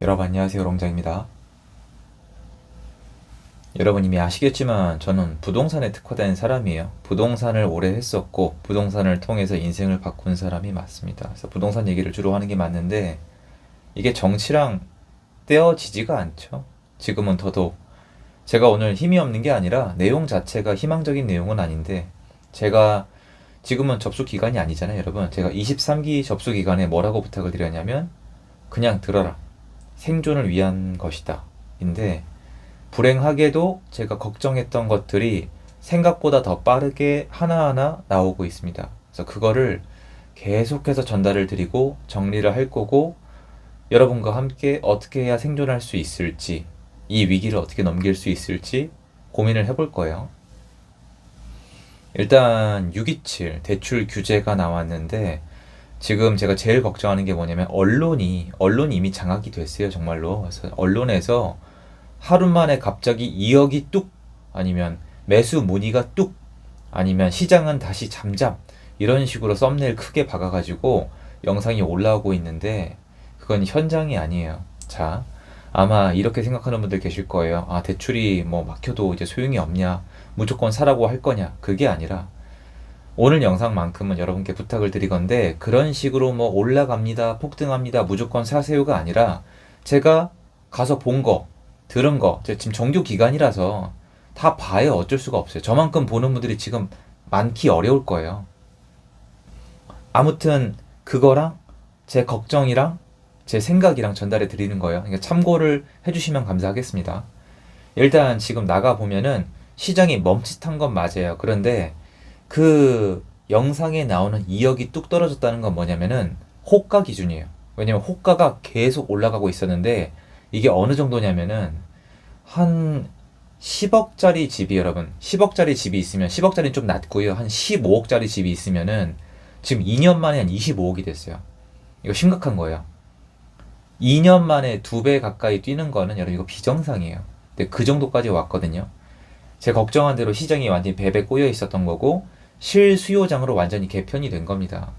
여러분 안녕하세요, 롱장입니다. 여러분 이미 아시겠지만 저는 부동산에 특화된 사람이에요. 부동산을 오래 했었고 부동산을 통해서 인생을 바꾼 사람이 맞습니다. 그래서 부동산 얘기를 주로 하는 게 맞는데 이게 정치랑 떼어지지가 않죠. 지금은 더더욱 제가 오늘 힘이 없는 게 아니라 내용 자체가 희망적인 내용은 아닌데, 제가 지금은 접수 기간이 아니잖아요, 여러분. 제가 23기 접수 기간에 뭐라고 부탁을 드렸냐면 그냥 들어라, 생존을 위한 것이다 인데, 불행하게도 제가 걱정했던 것들이 생각보다 더 빠르게 하나하나 나오고 있습니다. 그래서 그거를 계속해서 전달을 드리고 정리를 할 거고, 여러분과 함께 어떻게 해야 생존할 수 있을지, 이 위기를 어떻게 넘길 수 있을지 고민을 해볼 거예요. 일단 627 대출 규제가 나왔는데, 지금 제가 제일 걱정하는 게 뭐냐면 언론이 이미 장악이 됐어요, 정말로. 그래서 언론에서 하루 만에 갑자기 2억이 뚝, 아니면 매수 문의가 뚝, 아니면 시장은 다시 잠잠, 이런 식으로 썸네일 크게 박아가지고 영상이 올라오고 있는데, 그건 현장이 아니에요. 자, 아마 이렇게 생각하는 분들 계실 거예요. 아, 대출이 뭐 막혀도 이제 소용이 없냐, 무조건 사라고 할 거냐. 그게 아니라 오늘 영상만큼은 여러분께 부탁을 드리건데, 그런 식으로 뭐 올라갑니다, 폭등합니다, 무조건 사세요가 아니라, 제가 가서 본 거, 들은 거, 지금 정규 기간이라서 다 봐야 어쩔 수가 없어요. 저만큼 보는 분들이 지금 많기 어려울 거예요. 아무튼 그거랑 제 걱정이랑 제 생각이랑 전달해 드리는 거예요. 그러니까 참고를 해주시면 감사하겠습니다. 일단 지금 나가 보면은 시장이 멈칫한 건 맞아요. 그런데 그 영상에 나오는 2억이 뚝 떨어졌다는 건 뭐냐면은 호가 기준이에요. 왜냐면 호가가 계속 올라가고 있었는데, 이게 어느 정도냐면은 한 10억짜리 집이, 여러분 10억짜리 집이 있으면, 10억짜리는 좀 낮고요, 한 15억짜리 집이 있으면은 지금 2년 만에 한 25억이 됐어요. 이거 심각한 거예요. 2년 만에 2배 가까이 뛰는 거는 여러분 이거 비정상이에요. 근데 그 정도까지 왔거든요. 제 걱정한 대로 시장이 완전히 배배 꼬여 있었던 거고, 실수요장으로 완전히 개편이 된 겁니다.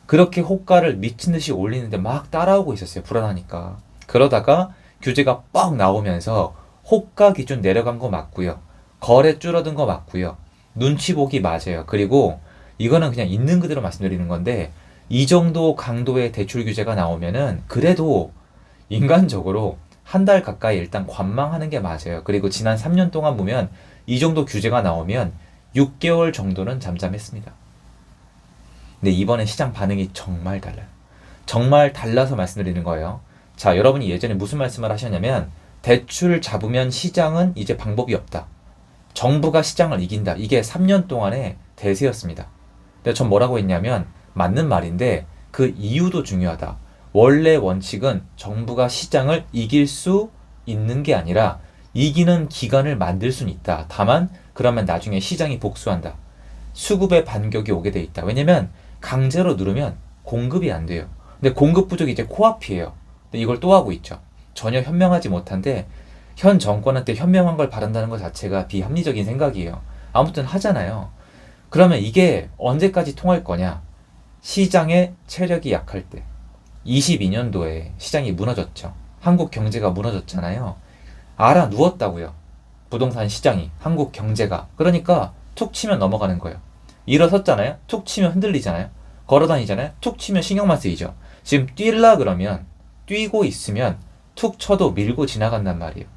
그렇게 호가를 미친 듯이 올리는데 막 따라오고 있었어요, 불안하니까. 그러다가 규제가 뻥 나오면서 호가 기준 내려간 거 맞고요, 거래 줄어든 거 맞고요, 눈치 보기 맞아요. 그리고 이거는 그냥 있는 그대로 말씀드리는 건데, 이 정도 강도의 대출 규제가 나오면은 그래도 인간적으로 한 달 가까이 일단 관망하는 게 맞아요. 그리고 지난 3년 동안 보면 이 정도 규제가 나오면 6개월 정도는 잠잠했습니다. 근데 이번에 시장 반응이 정말 달라요. 정말 달라서 말씀드리는 거예요. 자, 여러분이 예전에 무슨 말씀을 하셨냐면, 대출 잡으면 시장은 이제 방법이 없다, 정부가 시장을 이긴다. 이게 3년 동안의 대세였습니다. 근데 전 뭐라고 했냐면, 맞는 말인데 그 이유도 중요하다. 원래 원칙은 정부가 시장을 이길 수 있는 게 아니라 이기는 기간을 만들 수는 있다. 다만 그러면 나중에 시장이 복수한다. 수급의 반격이 오게 돼 있다. 왜냐면 강제로 누르면 공급이 안 돼요. 근데 공급 부족이 이제 코앞이에요. 근데 이걸 또 하고 있죠. 전혀 현명하지 못한데, 현 정권한테 현명한 걸 바란다는 것 자체가 비합리적인 생각이에요. 아무튼 하잖아요. 그러면 이게 언제까지 통할 거냐? 시장의 체력이 약할 때. 22년도에 시장이 무너졌죠. 한국 경제가 무너졌잖아요. 알아 누웠다고요, 부동산 시장이, 한국 경제가. 그러니까 툭 치면 넘어가는 거예요. 일어섰잖아요, 툭 치면 흔들리잖아요. 걸어다니잖아요, 툭 치면 신경만 쓰이죠. 지금 뛸라 그러면, 뛰고 있으면 툭 쳐도 밀고 지나간단 말이에요.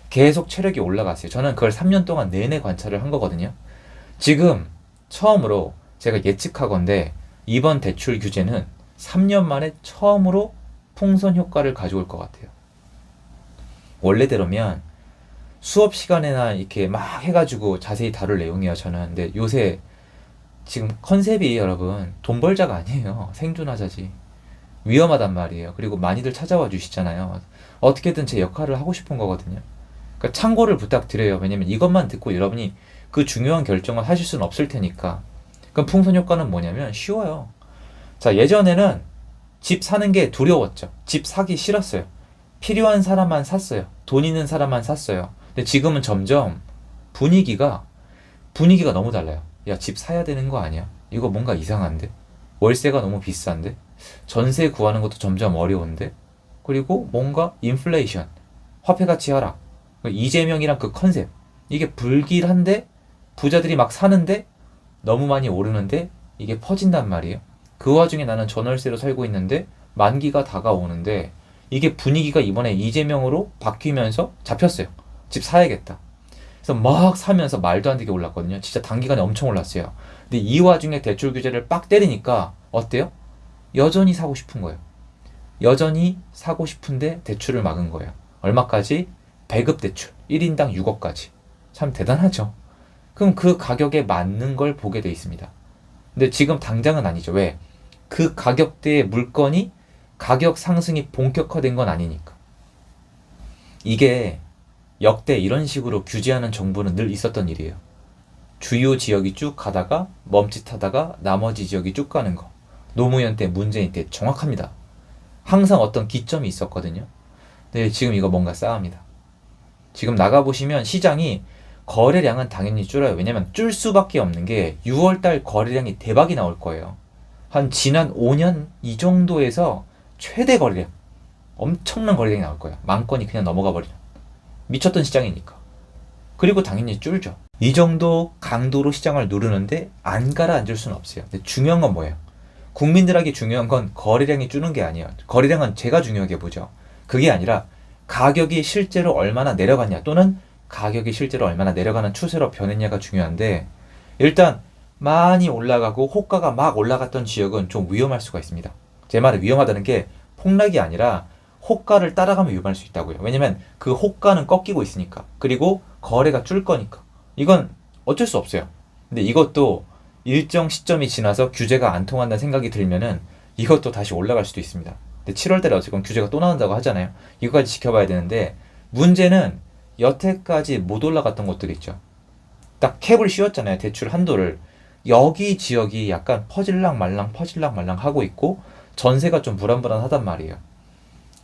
계속 체력이 올라갔어요. 저는 그걸 3년 동안 내내 관찰을 한 거거든요. 지금 처음으로 제가 예측하건데, 이번 대출 규제는 3년 만에 처음으로 풍선 효과를 가져올 것 같아요. 원래대로면 수업 시간에나 이렇게 막 해가지고 자세히 다룰 내용이에요, 저는. 근데 요새 지금 컨셉이, 여러분, 돈 벌자가 아니에요. 생존하자지. 위험하단 말이에요. 그리고 많이들 찾아와 주시잖아요. 어떻게든 제 역할을 하고 싶은 거거든요. 그러니까 참고를 부탁드려요. 왜냐면 이것만 듣고 여러분이 그 중요한 결정을 하실 수는 없을 테니까. 그럼 풍선 효과는 뭐냐면 쉬워요. 자, 예전에는 집 사는 게 두려웠죠. 집 사기 싫었어요. 필요한 사람만 샀어요. 돈 있는 사람만 샀어요. 근데 지금은 점점 분위기가 너무 달라요. 야, 집 사야 되는 거 아니야? 이거 뭔가 이상한데? 월세가 너무 비싼데? 전세 구하는 것도 점점 어려운데? 그리고 뭔가 인플레이션, 화폐가치 하락, 이재명이랑 그 컨셉, 이게 불길한데 부자들이 막 사는데 너무 많이 오르는데 이게 퍼진단 말이에요. 그 와중에 나는 전월세로 살고 있는데 만기가 다가오는데 이게 분위기가 이번에 이재명으로 바뀌면서 잡혔어요. 집 사야겠다. 그래서 막 사면서 말도 안 되게 올랐거든요. 진짜 단기간에 엄청 올랐어요. 근데 이 와중에 대출 규제를 빡 때리니까 어때요? 여전히 사고 싶은 거예요. 여전히 사고 싶은데 대출을 막은 거예요. 얼마까지? 배급 대출 1인당 6억까지. 참 대단하죠. 그럼 그 가격에 맞는 걸 보게 돼 있습니다. 근데 지금 당장은 아니죠. 왜? 그 가격대의 물건이 가격 상승이 본격화된 건 아니니까. 이게 역대 이런 식으로 규제하는 정부는 늘 있었던 일이에요. 주요 지역이 쭉 가다가 멈칫하다가 나머지 지역이 쭉 가는 거. 노무현 때, 문재인 때 정확합니다. 항상 어떤 기점이 있었거든요. 근데 지금 이거 뭔가 싸합니다. 지금 나가보시면 시장이 거래량은 당연히 줄어요. 왜냐면 줄 수밖에 없는 게 6월달 거래량이 대박이 나올 거예요. 한 지난 5년 이 정도에서 최대 거래량, 엄청난 거래량이 나올 거예요. 만 건이 그냥 넘어가 버리는. 미쳤던 시장이니까. 그리고 당연히 줄죠. 이 정도 강도로 시장을 누르는데 안 가라앉을 수는 없어요. 근데 중요한 건 뭐예요? 국민들에게 중요한 건 거래량이 줄는 게 아니에요. 거래량은 제가 중요하게 보죠. 그게 아니라 가격이 실제로 얼마나 내려갔냐 또는 가격이 실제로 얼마나 내려가는 추세로 변했냐가 중요한데 일단 많이 올라가고 호가가 막 올라갔던 지역은 좀 위험할 수가 있습니다. 제 말은 위험하다는 게 폭락이 아니라 호가를 따라가면 위험할 수 있다고요. 왜냐면 그 호가는 꺾이고 있으니까. 그리고 거래가 줄 거니까. 이건 어쩔 수 없어요. 근데 이것도 일정 시점이 지나서 규제가 안 통한다는 생각이 들면은 이것도 다시 올라갈 수도 있습니다. 근데 7월달에 어쨌건 규제가 또 나온다고 하잖아요. 이거까지 지켜봐야 되는데 문제는 여태까지 못 올라갔던 것들이 있죠. 딱 캡을 씌웠잖아요. 대출 한도를. 여기 지역이 약간 퍼질랑 말랑 하고 있고 전세가 좀 불안불안하단 말이에요.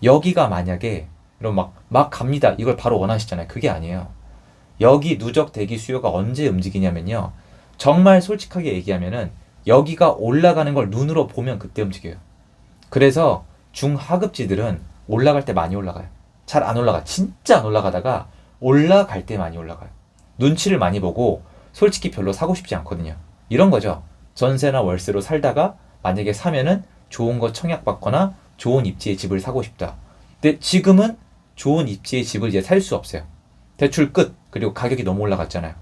여기가 만약에 이런 막 갑니다. 이걸 바로 원하시잖아요. 그게 아니에요. 여기 누적 대기 수요가 언제 움직이냐면요. 정말 솔직하게 얘기하면은 여기가 올라가는 걸 눈으로 보면 그때 움직여요. 그래서 중하급지들은 올라갈 때 많이 올라가요. 잘 안 올라가. 진짜 안 올라가다가 올라갈 때 많이 올라가요. 눈치를 많이 보고 솔직히 별로 사고 싶지 않거든요. 이런 거죠. 전세나 월세로 살다가 만약에 사면은 좋은 거 청약받거나 좋은 입지의 집을 사고 싶다. 근데 지금은 좋은 입지의 집을 이제 살 수 없어요. 대출 끝. 그리고 가격이 너무 올라갔잖아요.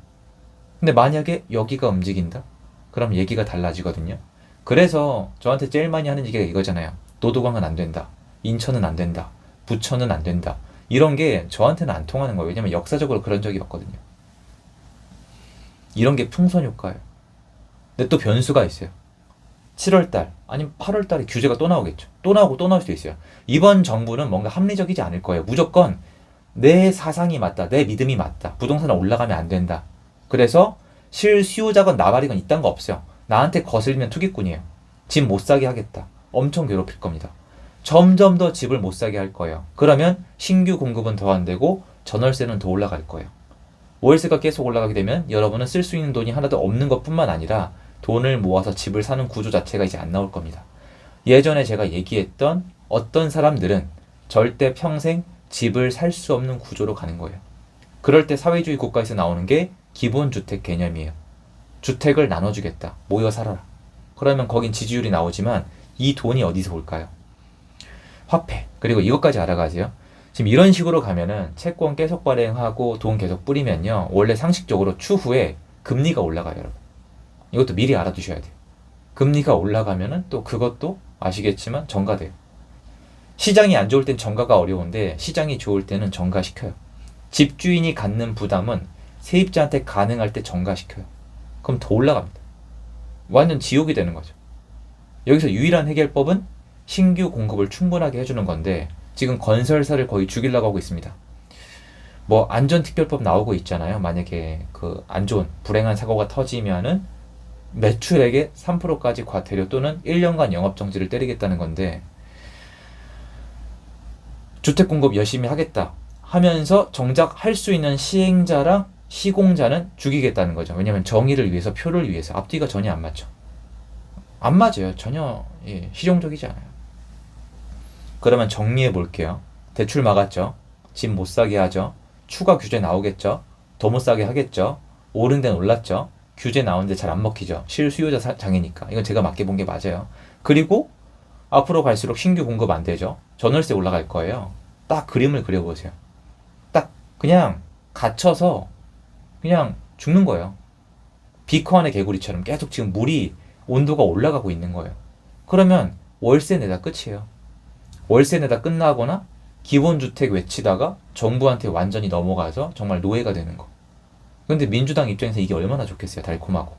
근데 만약에 여기가 움직인다? 그럼 얘기가 달라지거든요. 그래서 저한테 제일 많이 하는 얘기가 이거잖아요. 노도강은 안 된다. 인천은 안 된다. 부천은 안 된다. 이런 게 저한테는 안 통하는 거예요. 왜냐면 역사적으로 그런 적이 없거든요. 이런 게 풍선 효과예요. 근데 또 변수가 있어요. 7월달 아니면 8월달에 규제가 또 나오겠죠. 또 나오고 또 나올 수도 있어요. 이번 정부는 뭔가 합리적이지 않을 거예요. 무조건 내 사상이 맞다. 내 믿음이 맞다. 부동산은 올라가면 안 된다. 그래서 실수요자건 나발이건 이딴 거 없어요. 나한테 거슬리면 투기꾼이에요. 집 못 사게 하겠다. 엄청 괴롭힐 겁니다. 점점 더 집을 못 사게 할 거예요. 그러면 신규 공급은 더 안 되고 전월세는 더 올라갈 거예요. 월세가 계속 올라가게 되면 여러분은 쓸 수 있는 돈이 하나도 없는 것뿐만 아니라 돈을 모아서 집을 사는 구조 자체가 이제 안 나올 겁니다. 예전에 제가 얘기했던 어떤 사람들은 절대 평생 집을 살 수 없는 구조로 가는 거예요. 그럴 때 사회주의 국가에서 나오는 게 기본주택 개념이에요. 주택을 나눠주겠다. 모여 살아라. 그러면 거긴 지지율이 나오지만 이 돈이 어디서 올까요? 화폐. 그리고 이것까지 알아가세요. 지금 이런 식으로 가면은 채권 계속 발행하고 돈 계속 뿌리면요. 원래 상식적으로 추후에 금리가 올라가요, 여러분. 이것도 미리 알아두셔야 돼요. 금리가 올라가면은 또 그것도 아시겠지만 정가돼요. 시장이 안 좋을 땐 정가가 어려운데 시장이 좋을 때는 정가시켜요. 집주인이 갖는 부담은 세입자한테 가능할 때 정가시켜요. 그럼 더 올라갑니다. 완전 지옥이 되는 거죠. 여기서 유일한 해결법은 신규 공급을 충분하게 해주는 건데 지금 건설사를 거의 죽이려고 하고 있습니다. 뭐 안전특별법 나오고 있잖아요. 만약에 그 안 좋은 불행한 사고가 터지면은 매출액의 3%까지 과태료 또는 1년간 영업정지를 때리겠다는 건데 주택 공급 열심히 하겠다 하면서 정작 할 수 있는 시행자랑 시공자는 죽이겠다는 거죠. 왜냐하면 정의를 위해서 표를 위해서 앞뒤가 전혀 안 맞죠. 안 맞아요. 전혀 실용적이지 않아요. 그러면 정리해 볼게요. 대출 막았죠. 집 못 사게 하죠. 추가 규제 나오겠죠. 더 못 사게 하겠죠. 오른 데는 올랐죠. 규제 나오는데 잘 안 먹히죠. 실수요자 장애니까. 이건 제가 맞게 본 게 맞아요. 그리고 앞으로 갈수록 신규 공급 안 되죠. 전월세 올라갈 거예요. 딱 그림을 그려보세요. 딱 그냥 갇혀서 그냥 죽는 거예요. 비커 안의 개구리처럼 계속 지금 물이 온도가 올라가고 있는 거예요. 그러면 월세 내다 끝이에요. 월세 내다 끝나거나 기본주택 외치다가 정부한테 완전히 넘어가서 정말 노예가 되는 거. 근데 민주당 입장에서 이게 얼마나 좋겠어요. 달콤하고.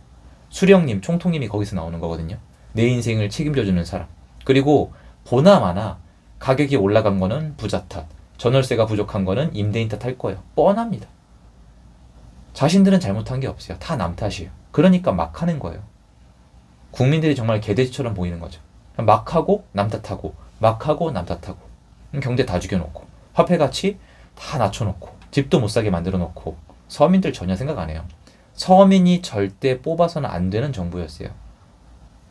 수령님, 총통님이 거기서 나오는 거거든요. 내 인생을 책임져주는 사람. 그리고 보나마나 가격이 올라간 거는 부자 탓, 전월세가 부족한 거는 임대인 탓 할 거예요. 뻔합니다. 자신들은 잘못한 게 없어요. 다 남 탓이에요. 그러니까 막 하는 거예요. 국민들이 정말 개돼지처럼 보이는 거죠. 막 하고 남 탓하고 막 하고 남 탓하고 경제 다 죽여놓고 화폐 가치 다 낮춰놓고 집도 못 사게 만들어 놓고 서민들 전혀 생각 안 해요. 서민이 절대 뽑아서는 안 되는 정부였어요.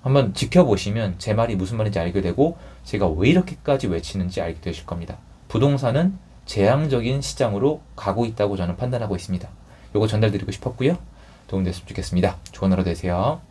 한번 지켜보시면 제 말이 무슨 말인지 알게 되고 제가 왜 이렇게까지 외치는지 알게 되실 겁니다. 부동산은 재앙적인 시장으로 가고 있다고 저는 판단하고 있습니다. 요거 전달드리고 싶었고요. 도움됐으면 좋겠습니다. 좋은 하루 되세요.